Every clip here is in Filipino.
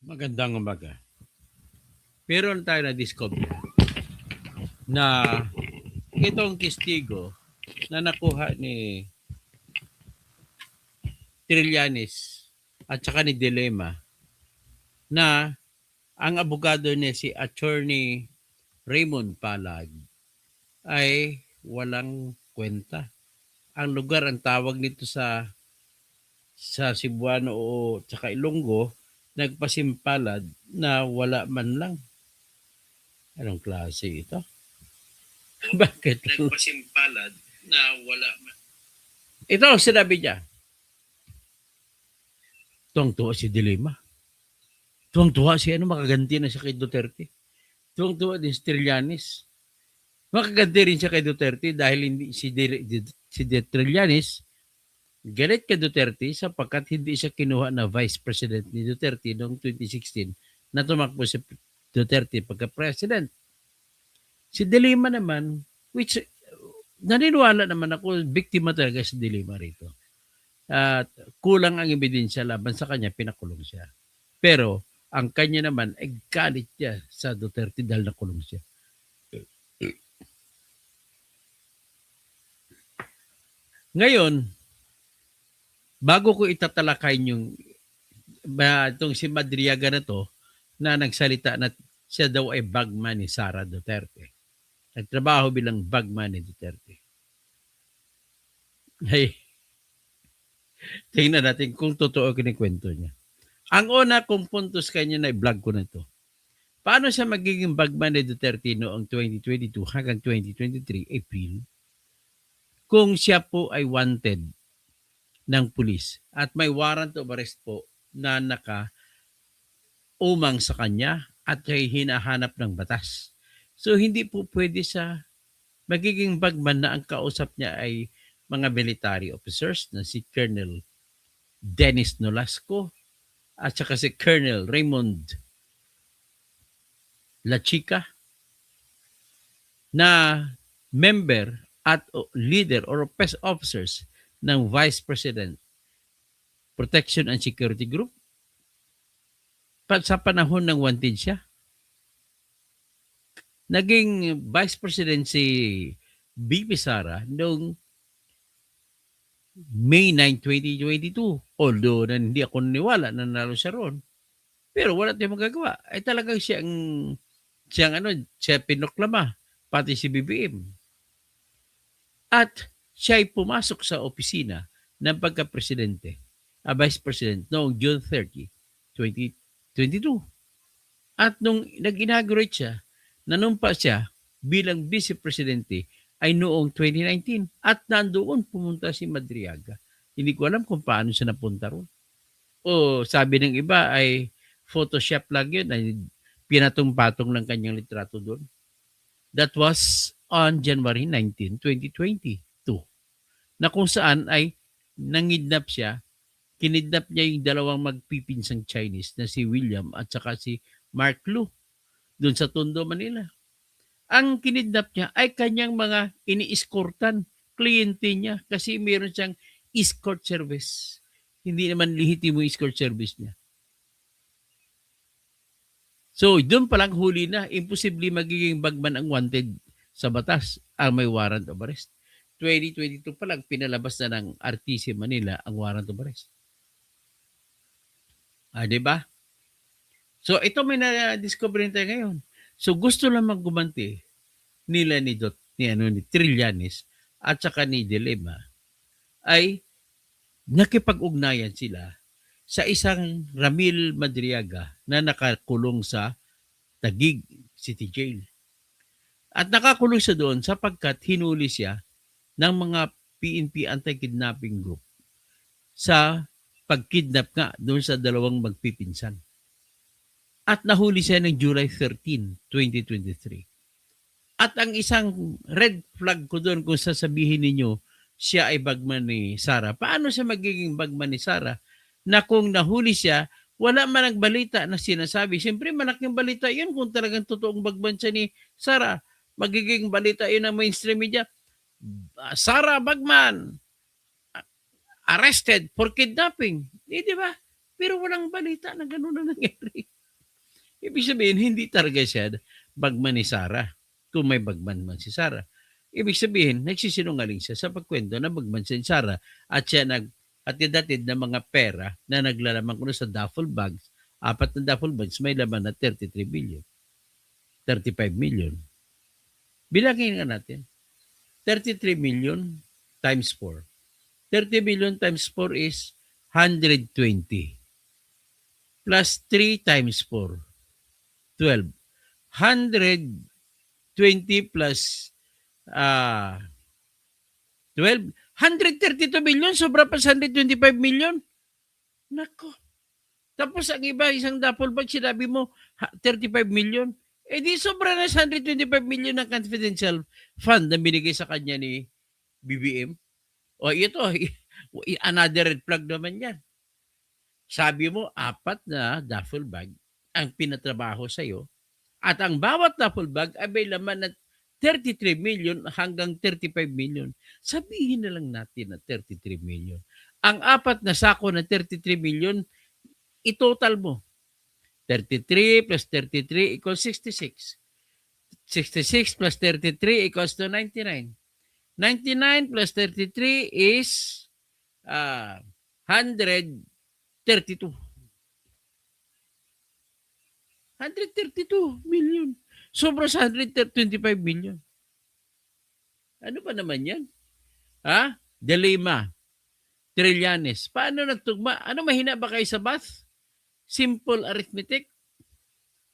Magandang umaga. Meron tayo na-discover na itong testigo na nakuha ni Trillanes at saka ni Dilema na ang abogado niya si Attorney Raymond Palag ay walang kwenta. Ang lugar, ang tawag nito sa Cebuano o saka Ilonggo, nagpasimpalad na wala man lang. Anong klase ito? Bakit? Nagpasimpalad na wala man. Ito ang sinabi niya. Tuwang-tuwa si Dilema. Tuwang-tuwa si makaganti na siya kay Duterte. Tuwang-tuwa din si Trillanes. Makaganti rin siya kay Duterte dahil hindi si Trillanes galit kay Duterte sapagkat hindi siya kinuha na Vice President ni Duterte noong 2016 na tumakbo si Duterte pagka-president. Si Dilema naman, which naniniwala naman ako, biktima talaga si Dilema rito. At kulang ang ebidensya laban sa kanya, pinakulong siya. Pero ang kanya naman ay galit niya sa Duterte dahil nakulong siya. Ngayon, bago ko itatalakay yung itong si Madriaga na to, na nagsalita na siya daw ay bagman ni Sara Duterte. Nagtrabaho bilang bagman ni Duterte. Ay, tingnan natin kung totoo kinikwento niya. Ang una kong puntos kanya na i-vlog ko na ito. Paano siya magiging bagman ni Duterte noong 2022 hanggang 2023 April kung siya po ay wanted ng pulis at may warrant of arrest po na naka-umang sa kanya at ay hinahanap ng batas. So hindi po pwede sa magiging bagman na ang kausap niya ay mga military officers na si Colonel Dennis Nolasco at saka si Colonel Raymond La Chica na member at leader or PES officers ng Vice President Protection and Security Group sa panahon ng wanted siya. Naging Vice President si BP Sara noong May 9, 2022. Although hindi ako naniwala na nanalo siya roon. Pero wala tayong magagawa. Ay talagang siya pinoklama, pati si BBM. At siya ay pumasok sa opisina ng pagka-presidente, Vice President, noong June 30, 2022. At nung nag-inaugurate siya, nanumpa siya bilang Vice Presidente ay noong 2019. At nandoon pumunta si Madriaga. Hindi ko alam kung paano siya napunta roon. O sabi ng iba ay Photoshop lang yun, ay pinatong-patong ng kanyang litrato doon. That was on January 19, 2022 na kung saan ay nangidnap siya, kinidnap niya yung dalawang magpipinsang Chinese na si William at saka si Mark Lu doon sa Tondo, Manila. Ang kinidnap niya ay kanyang mga ini-escortan, kliyente niya kasi meron siyang escort service. Hindi naman lihitimo escort service niya. So, doon palang huli na, imposible magiging bagman ang wanted sa batas ang may warrant of arrest. 2022 pa lang, pinalabas na ng RTC Manila ang warrant of arrest. Diba? So, ito may na-discover tayo ngayon. So, gusto lang maggumanti nila ni Trillanes at saka ni Dilema ay nakipag-ugnayan sila sa isang Ramil Madriaga na nakakulong sa Taguig City Jail. At nakakulong siya doon sapagkat hinuli siya ng mga PNP anti-kidnapping group sa pagkidnap nga doon sa dalawang magpipinsan. At nahuli siya ng July 13, 2023. At ang isang red flag ko doon kung sasabihin ninyo siya ay bagman ni Sara. Paano siya magiging bagman ni Sara? Na kung nahuli siya, wala man ang balita na sinasabi. Siyempre, malaking balita yun kung talagang totoong bagman siya ni Sara. Magiging balita yun ng mainstream media. Sara Bagman, arrested for kidnapping. Di ba? Pero walang balita na gano'n na nangyari. Ibig sabihin, hindi talaga siya bagman ni Sarah. Kung may bagman man si Sarah. Ibig sabihin, nagsisinungaling siya sa pagkwento na bagman si Sarah at siya atid-atid ng mga pera na naglalaman ko sa duffel bags. 4 na duffel bags, may laman na 33 million. 35 million. Bilangin nga natin. 33 million times 4. 30 million times 4 is 120. Plus 3 times 4. 12. 120 plus 12. 132 million. Sobra pa sa 125 million. Nako. Tapos ang iba, isang duffel bag, sinabi mo, 35 million. Eh di sobra na sa 125 million ng confidential fund na binigay sa kanya ni BBM. O ito, another red flag naman yan. Sabi mo, 4 na duffel bag ang pinatrabaho sa'yo at ang bawat duffel bag ay may laman na 33 million hanggang 35 million. Sabihin na lang natin na 33 million. Ang 4 na sako na 33 million, itotal mo. 33 plus 33 equals 66. 66 plus 33 equals to 99. 99 plus 33 is 132. 132 million. Sobra sa 125 million. Ano pa naman yan? Ha? De Lima. Trillanes. Paano nagtugma? Ano, mahina ba kayo sa math? Simple arithmetic?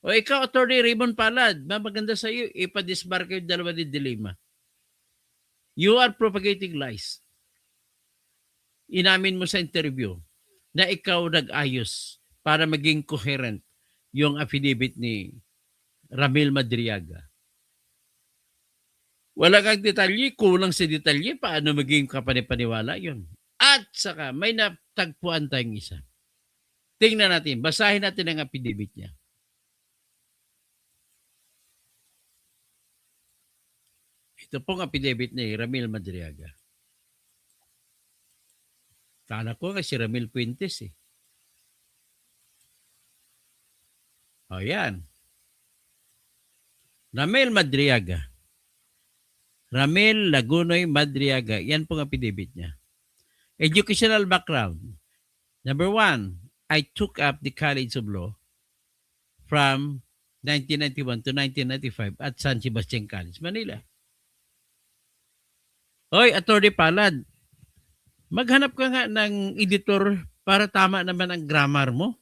O ikaw, Attorney Raymond Palad, maganda sa iyo, ipadisbar kayo dalawa ni De Lima. You are propagating lies. Inamin mo sa interview na ikaw nag-ayos para maging coherent yung affidavit ni Ramil Madriaga. Wala kang detalye, kulang sa detalye, paano maging kapanipaniwala yun? At saka, may natagpuan tayong isa. Tingnan natin, basahin natin ang affidavit niya. Ito pong affidavit ni Ramil Madriaga. Kala ko nga si Ramil Puentes eh. O yan. Ramil Madriaga. Ramil Lagunoy Madriaga. Yan pong affidavit niya. Educational background. Number 1, I took up the College of Law from 1991 to 1995 at San Sebastian College, Manila. Hoy, Attorney Palad, maghanap ka nga ng editor para tama naman ang grammar mo.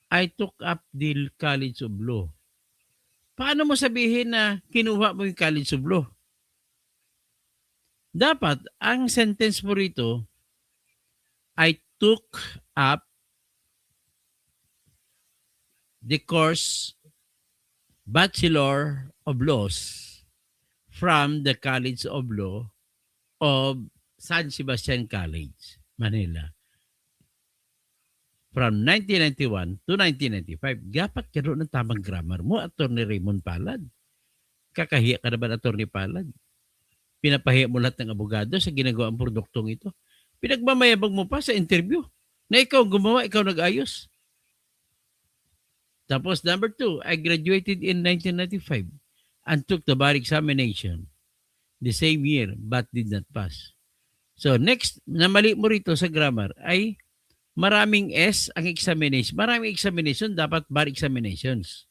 I took up the College of Law. Paano mo sabihin na kinuha mo yung College of Law? Dapat, ang sentence mo rito, I took up the course Bachelor of Laws from the College of Law of San Sebastian College, Manila. From 1991 to 1995. Dapat karoon ng tamang grammar mo, Attorney Raymond Palad. Kakahiya ka naman, Attorney Palad. Pinapahiya mo lahat ng abogado sa ginagawang produktong ito. Pinagmamayabang mo pa sa interview na ikaw gumawa, ikaw nag-ayos. Tapos number 2, I graduated in 1995 and took the bar examination the same year but did not pass. So next, na mali mo rito sa grammar ay maraming S ang examination. Maraming examination, dapat bar examinations.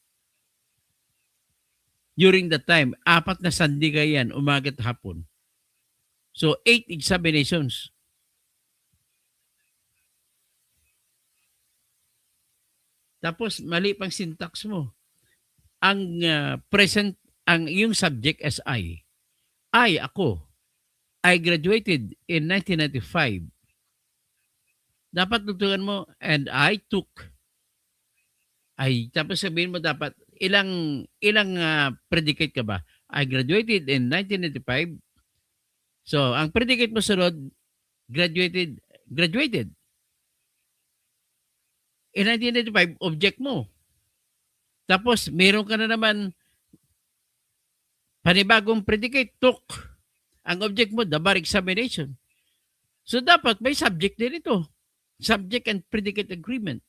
During that time, 4 na sandiga yan, umaga at hapon. So 8 examinations. Tapos mali pang syntax mo. Ang present, ang yung subject as I. Ako. I graduated in 1995. Dapat tutugan mo, and I took. Tapos sabihin mo dapat, ilang predicate ka ba? I graduated in 1995. So, ang predicate mo sunod, graduated. In 1995, object mo. Tapos, meron ka na naman panibagong predicate, took. Ang object mo, the bar examination. So, dapat may subject din ito. Subject and predicate agreement.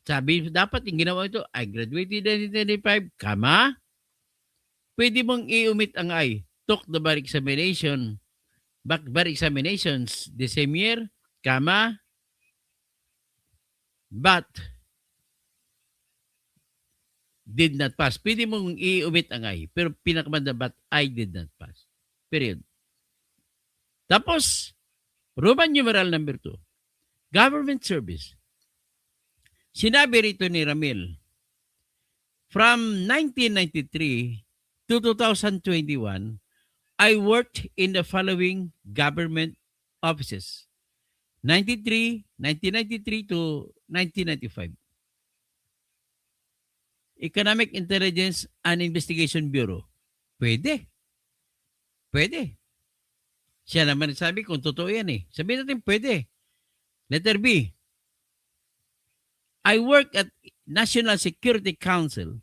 Sabi dapat yung ginawa ito, I graduated 1995, pwede mong i-omit ang I. Took the bar examinations the same year, but did not pass. Pwede mong i-omit ang I, pero pinakamanda, but I did not pass. Period. Tapos, Roman numeral number 2, government service. Sinabi rito ni Ramil, from 1993 to 2021, I worked in the following government offices. 1993 to 1995. Economic Intelligence and Investigation Bureau. Pwede. Siya naman sabi kung totoo yan eh. Sabihin natin pwede. Letter B. I work at National Security Council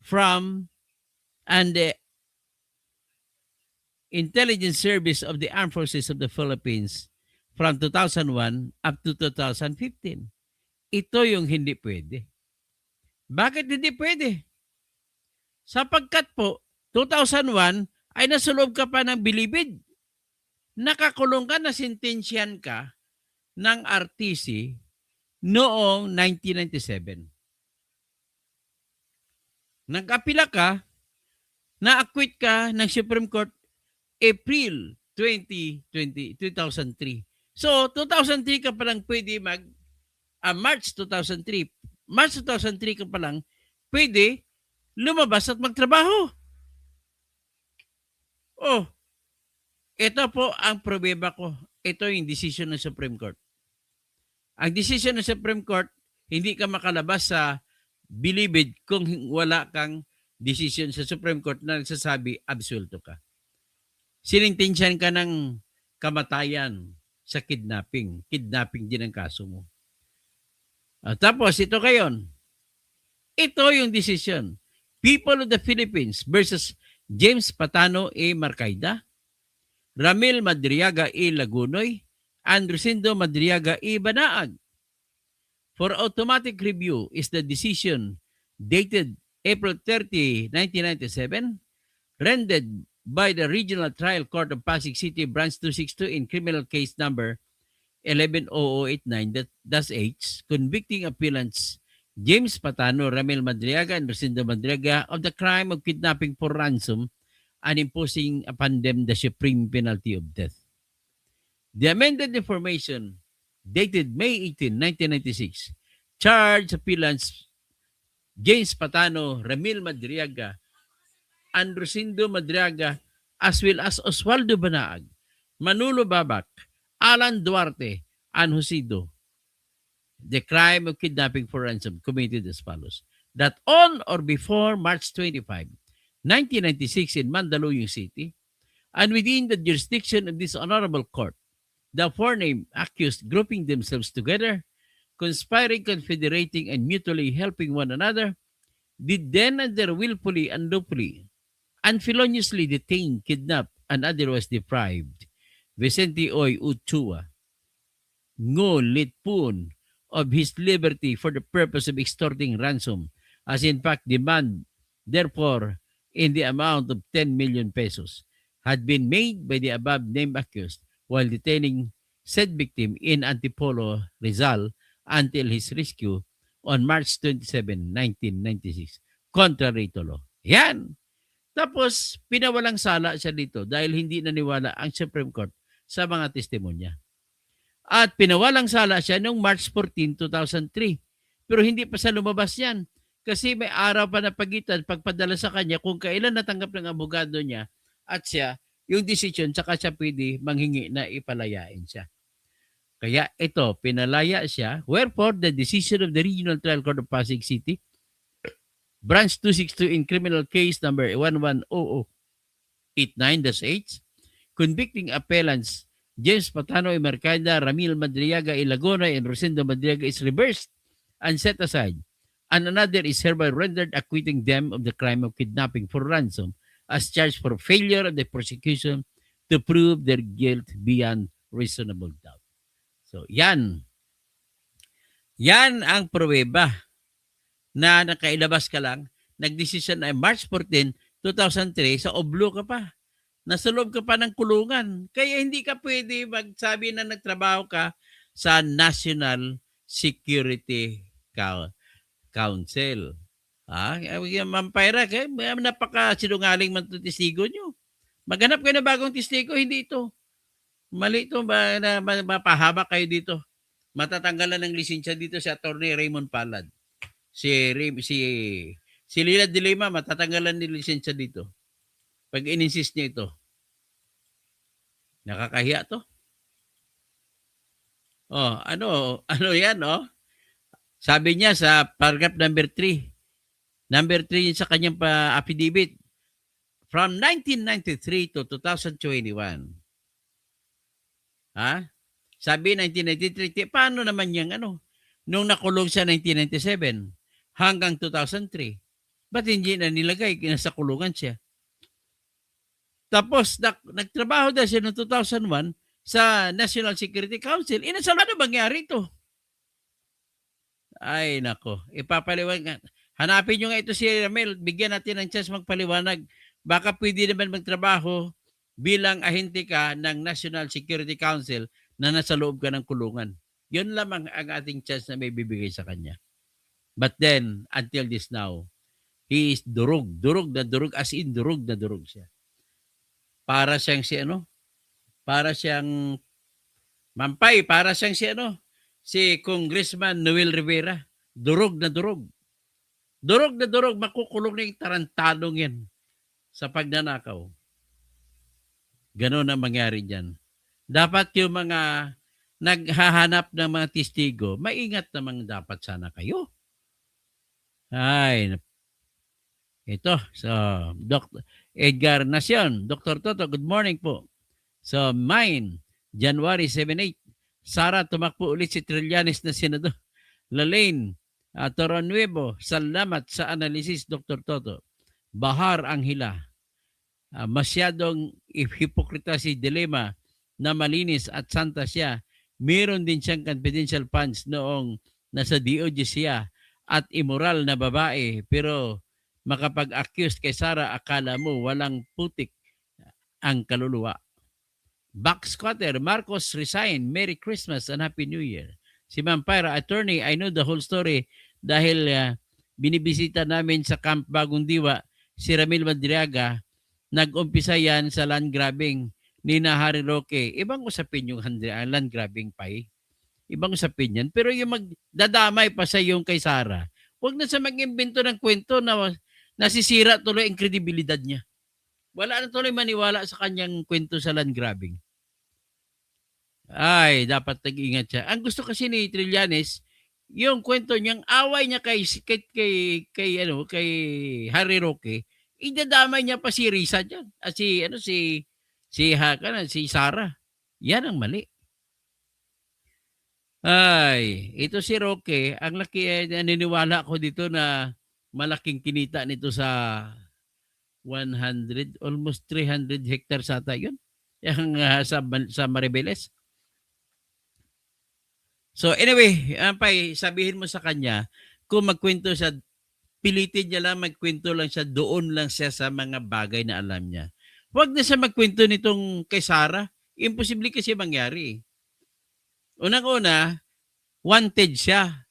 and the Intelligence Service of the Armed Forces of the Philippines from 2001 up to 2015. Ito yung hindi pwede. Bakit hindi pwede? Sapagkat po, 2001 ay nasa loob ka pa ng bilibid. Nakakulong ka, nasintensyan ka ng RTC noong 1997. Nag-apila ka, na-acquit ka ng Supreme Court April 2003. So, 2003 ka palang pwede March 2003 ka palang pwede lumabas at magtrabaho. Oh, ito po ang problema ko. Ito yung decision ng Supreme Court. Ang decision ng Supreme Court, hindi ka makalabas sa bilibid kung wala kang decision sa Supreme Court na nagsasabi absuelto ka. Sinintensyan ka ng kamatayan sa kidnapping. Kidnapping din ang kaso mo. Tapos, ito ngayon. Ito yung decision. People of the Philippines versus James Patano A. Marcaida, Ramil Madriaga E. Lagunoy, and Rosendo Madriaga E. Banaag. For automatic review is the decision dated April 30, 1997, rendered by the Regional Trial Court of Pasig City, Branch 262 in criminal case number 110089-H, convicting appellants James Patano, Ramil Madriaga, and Rosendo Madriaga of the crime of kidnapping for ransom and imposing upon them the supreme penalty of death. The amended information dated May 18, 1996, charged appellants James Patano, Ramil Madriaga, and Rosendo Madriaga, as well as Oswaldo Banaag, Manolo Babak, Alan Duarte, and Josido, the crime of kidnapping for ransom committed as follows. That on or before March 25, 1996 in Mandaluyong City, and within the jurisdiction of this honorable court, the four-named accused grouping themselves together, conspiring, confederating, and mutually helping one another, did then and there willfully and lawfully and feloniously detain, kidnap, and otherwise deprived Vicente Oy Uchua, Ngo Litpun, of his liberty for the purpose of extorting ransom, as in fact demand, therefore, in the amount of 10 million pesos, had been made by the above-named accused while detaining said victim in Antipolo, Rizal, until his rescue on March 27, 1996, contrary to law. Yan! Tapos, pinawalang sala siya dito dahil hindi naniwala ang Supreme Court sa mga testimonya. At pinawalang sala siya noong March 14, 2003. Pero hindi pa sa lumabas yan. Kasi may araw pa na pagitan pagpadala sa kanya kung kailan natanggap ng abogado niya at siya, yung decision, saka siya pwede manghingi na ipalayain siya. Kaya ito, pinalaya siya. Wherefore, the decision of the Regional Trial Court of Pasig City, Branch 262 in criminal case number 110089-H, convicting appellants James Patano y Mercada, Ramil Madriaga y Laguna, and Rosendo Madriaga is reversed and set aside, and another is hereby rendered acquitting them of the crime of kidnapping for ransom as charged for failure of the prosecution to prove their guilt beyond reasonable doubt. So, yan. Yan ang pruweba na nakailabas ka lang, nagdesisyon ay March 14, 2003, sa oblo ka pa. Nasa loob ka pa ng kulungan. Kaya hindi ka pwede magsabi na nagtrabaho ka sa National Security Council. Ma'am Pyra, napaka-sinungaling man itong testigo nyo. Maghanap kayo ng bagong testigo, hindi ito. Mali ito, mapahaba kayo dito. Matatanggalan ng lisensya dito si Attorney Raymond Palad. Si Lila de Lima, matatanggalan ng lisensya dito. Pag in-insist niya ito. Nakakahiya to. Ano yan, Sabi niya sa paragraph number 3. Number 3 sa kanyang affidavit. From 1993 to 2021. Sabi 1993, paano naman yung nung nakulong siya 1997 hanggang 2003? Ba't hindi na nilagay? Nasa kulungan siya. Tapos, nagtrabaho daw siya noong 2001 sa National Security Council. Ano mangyari ito? Ay, nako. Ipapaliwanag. Hanapin nyo nga ito si Ramel. Bigyan natin ng chance magpaliwanag. Baka pwede naman magtrabaho bilang ahente ka ng National Security Council na nasa loob ka ng kulungan. Yun lamang ang ating chance na may bibigay sa kanya. But then, until this now, he is durog. Durog na durog. As in, durog na durog siya. Para siyang para siyang Mampay, para siyang si Congressman Noel Rivera. Durog na durog. Durog na durog, makukulong na yung tarantadong yan sa pagnanakaw. Ganon ang mangyari dyan. Dapat yung mga naghahanap ng mga testigo, maingat naman dapat sana kayo. Ay, ito, so, Dr. Edgar Nacion, Dr. Toto, good morning po. So, mine, January 7-8, Sara, tumakbo ulit si Trillanes na senador. Lalaine, Toranuevo, salamat sa analysis, Dr. Toto. Bahar Anghila, masyadong hipokrita si Dilema na malinis at santa siya. Meron din siyang confidential funds noong nasa DOJ siya at immoral na babae, pero makapag-accuse kay Sara, akala mo walang putik ang kaluluwa. Back squatter, Marcos resign. Merry Christmas and Happy New Year. Si Ma'am Pyra, attorney, I know the whole story dahil binibisita namin sa Camp Bagong Diwa si Ramil Madriaga. Nag-umpisa yan sa land grabbing ni Harry Roque. Ibang usapin yung land grabbing pa eh. Ibang usapin yan. Pero yung magdadamay pa sa yung kay Sara, huwag na sa mag-imbento ng kwento na nasisira tuloy ang kredibilidad niya. Wala na tuloy maniwala sa kanyang kwento sa land grabbing. Ay, dapat nag-ingat siya. Ang gusto kasi ni Trillanes, yung kwento niyang away niya kay Harry Roque, idadamay niya pa si Risa diyan. Si Sara. Yan ang mali. Ay, ito si Roque, ang laki naniniwala ko dito na malaking kinita nito sa 100, almost 300 hectares ata yun. Yung sa Maribeles. So anyway, sabihin mo sa kanya, kung magkwento siya, pilitin niya lang, magkwento lang siya, doon lang siya sa mga bagay na alam niya. Huwag na siya magkwento nitong kay Sara. Imposible kasi mangyari. Unang-una, wanted siya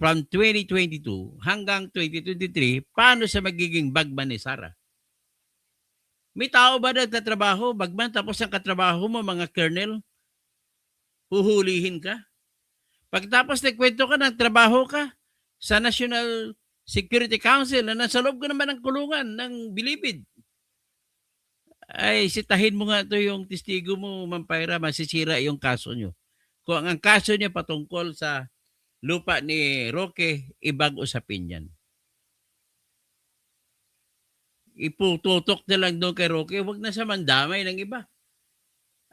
from 2022 hanggang 2023. Paano siya magiging bagman ni Sara? May tao ba nagtatrabaho, bagman, tapos ang katrabaho mo, mga colonel, huhulihin ka? Pagtapos nagkwento ka, nagtrabaho ka sa National Security Council na nasa loob ka naman ng kulungan ng bilibid. Ay, sitahin mo nga ito yung testigo mo, Ma'am Pyra, masisira yung kaso nyo. Kung ang kaso niya patungkol sa lupa ni Roque, ibang usapin yan. Ipututok na lang doon kay Roque, huwag na siya mandamay ng iba.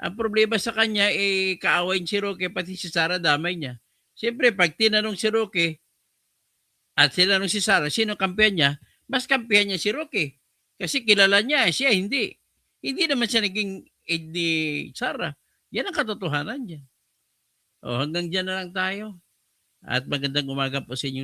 Ang problema sa kanya, kaawain si Roque, pati si Sara damay niya. Siyempre, pag tinanong si Roque at tinanong si Sara, sino kampiyan niya? Mas kampiyan niya si Roque. Kasi kilala niya, siya hindi. Hindi naman siya naging aid ni Sara. Yan ang katotohanan niya. Hanggang dyan na lang tayo. at magandang umaga po sa inyo.